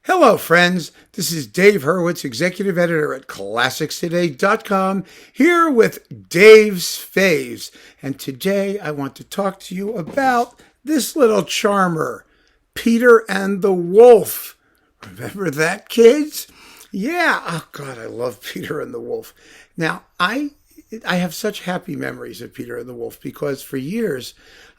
Hello, friends. This is Dave Hurwitz, executive editor at ClassicsToday.com, here with Dave's Faves. And today I want to talk to you about this little charmer, Peter and the Wolf. Remember that, kids? Yeah. Oh, God, I love Peter and the Wolf. Now, I have such happy memories of Peter and the Wolf because for years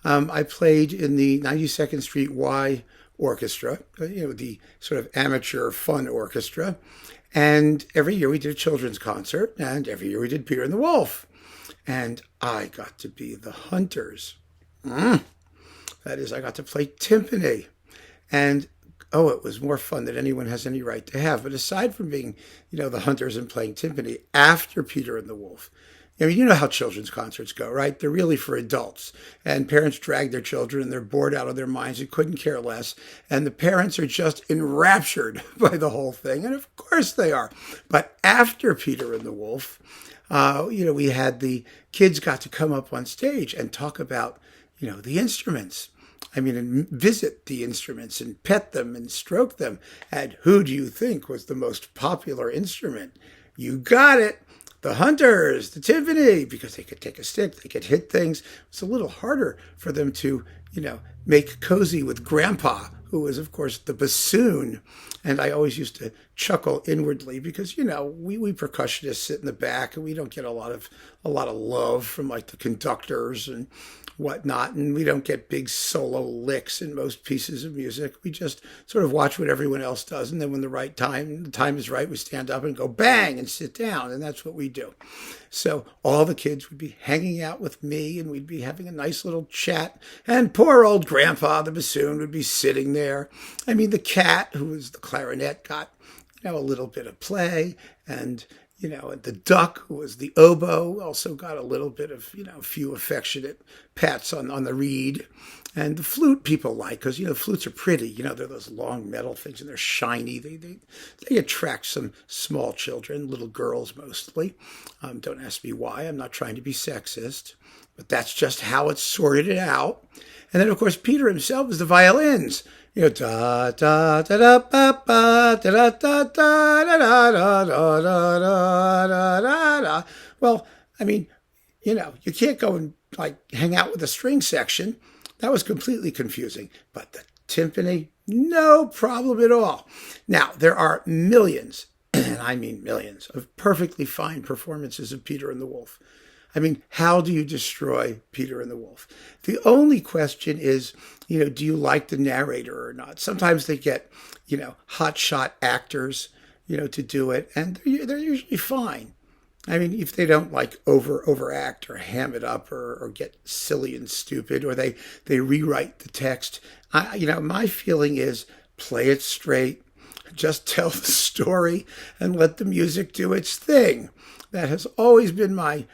I played in the 92nd Street Y Orchestra, the sort of amateur fun orchestra. And every year we did a children's concert, and every year we did Peter and the Wolf. And I got to be the hunters. That is, I got to play timpani. And oh, it was more fun than anyone has any right to have. But aside from being, the hunters and playing timpani, after Peter and the Wolf, I mean, you know how children's concerts go, right? They're really for adults. And parents drag their children and they're bored out of their minds and couldn't care less. And the parents are just enraptured by the whole thing. And of course they are. But after Peter and the Wolf, we had the kids got to come up on stage and talk about, the instruments. I mean, and visit the instruments and pet them and stroke them. And who do you think was the most popular instrument? You got it. The hunters, the timpani, because they could take a stick, they could hit things. It's a little harder for them to, make cozy with Grandpa, who was, of course, the bassoon. And I always used to chuckle inwardly because, we percussionists sit in the back and we don't get a lot of love from like the conductors and whatnot. And we don't get big solo licks in most pieces of music. We just sort of watch what everyone else does. And then when the time is right, we stand up and go bang and sit down. And that's what we do. So all the kids would be hanging out with me and we'd be having a nice little chat. And poor old Grandpa, the bassoon, would be sitting there. I mean, the cat, who was the clarinet, got, a little bit of play. And, and the duck, who was the oboe, also got a little bit of, a few affectionate pats on the reed. And the flute people like, because, flutes are pretty. They're those long metal things and they're shiny. They attract some small children, little girls mostly. Don't ask me why. I'm not trying to be sexist. But that's just how it's sorted it out. And then, of course, Peter himself is the violins. Da da da da ba ba da da da da da da da da da da da. Well, I mean, you can't go and hang out with the string section. That was completely confusing. But the timpani, no problem at all. Now, there are millions, and I mean millions, of perfectly fine performances of Peter and the Wolf. I mean, how do you destroy Peter and the Wolf? The only question is, do you like the narrator or not? Sometimes they get, hotshot actors, to do it, and they're usually fine. I mean, if they don't overact or ham it up or get silly and stupid, or they rewrite the text. My feeling is play it straight, just tell the story and let the music do its thing. That has always been my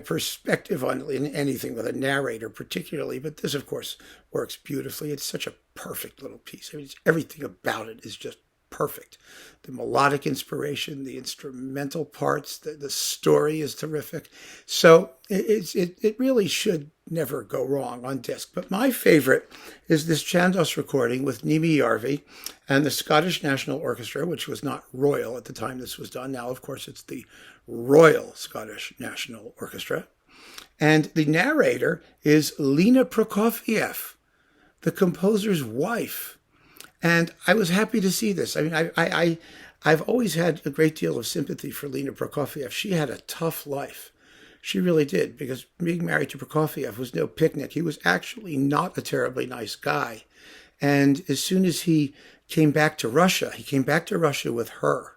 perspective on anything with a narrator particularly, but this, of course, works beautifully. It's such a perfect little piece. I mean, everything about it is just perfect. The melodic inspiration, the instrumental parts, the story is terrific. So it really should never go wrong on disc. But my favorite is this Chandos recording with Neeme Järvi and the Scottish National Orchestra, which was not royal at the time this was done. Now, of course, it's the Royal Scottish National Orchestra. And the narrator is Lina Prokofiev, the composer's wife. And I was happy to see this. I mean, I've always had a great deal of sympathy for Lina Prokofiev. She had a tough life. She really did, because being married to Prokofiev was no picnic. He was actually not a terribly nice guy. And as soon as he came back to Russia with her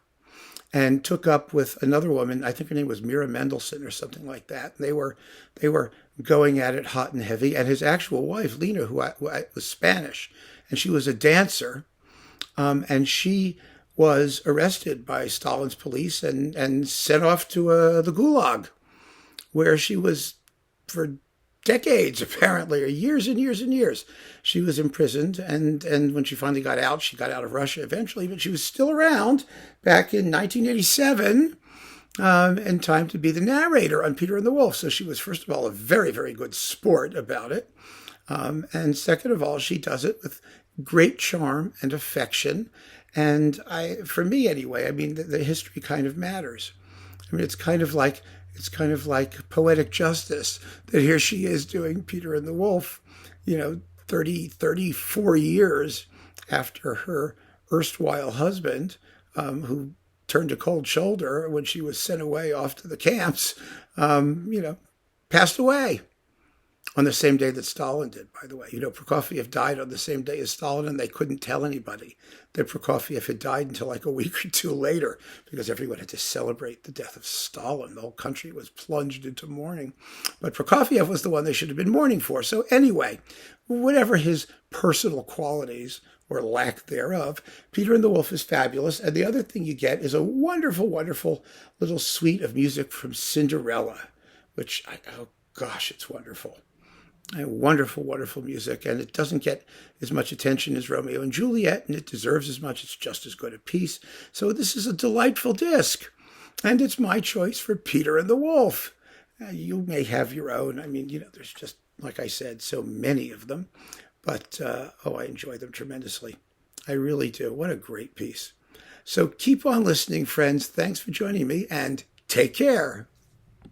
and took up with another woman. I think her name was Mira Mendelssohn or something like that. And they were going at it hot and heavy. And his actual wife, Lina, who was Spanish, and she was a dancer, and she was arrested by Stalin's police and sent off to the Gulag, where she was for decades, apparently, or years and years and years. She was imprisoned, and when she finally got out, she got out of Russia eventually, but she was still around back in 1987 in time to be the narrator on Peter and the Wolf. So she was, first of all, a very, very good sport about it. And second of all, she does it with great charm and affection. And for me anyway, I mean, the history kind of matters. I mean, it's kind of like poetic justice that here she is doing Peter and the Wolf, 34 years after her erstwhile husband, who turned a cold shoulder when she was sent away off to the camps, passed away on the same day that Stalin did, by the way. Prokofiev died on the same day as Stalin, and they couldn't tell anybody that Prokofiev had died until like a week or two later because everyone had to celebrate the death of Stalin. The whole country was plunged into mourning. But Prokofiev was the one they should have been mourning for. So anyway, whatever his personal qualities or lack thereof, Peter and the Wolf is fabulous. And the other thing you get is a wonderful, wonderful little suite of music from Cinderella, which, oh gosh, it's wonderful. Wonderful, wonderful music, and it doesn't get as much attention as Romeo and Juliet, and it deserves as much. It's just as good a piece. So this is a delightful disc, and it's my choice for Peter and the Wolf. You may have your own. I mean, there's just, like I said, so many of them, but I enjoy them tremendously. I really do. What a great piece. So keep on listening, friends. Thanks for joining me, and take care.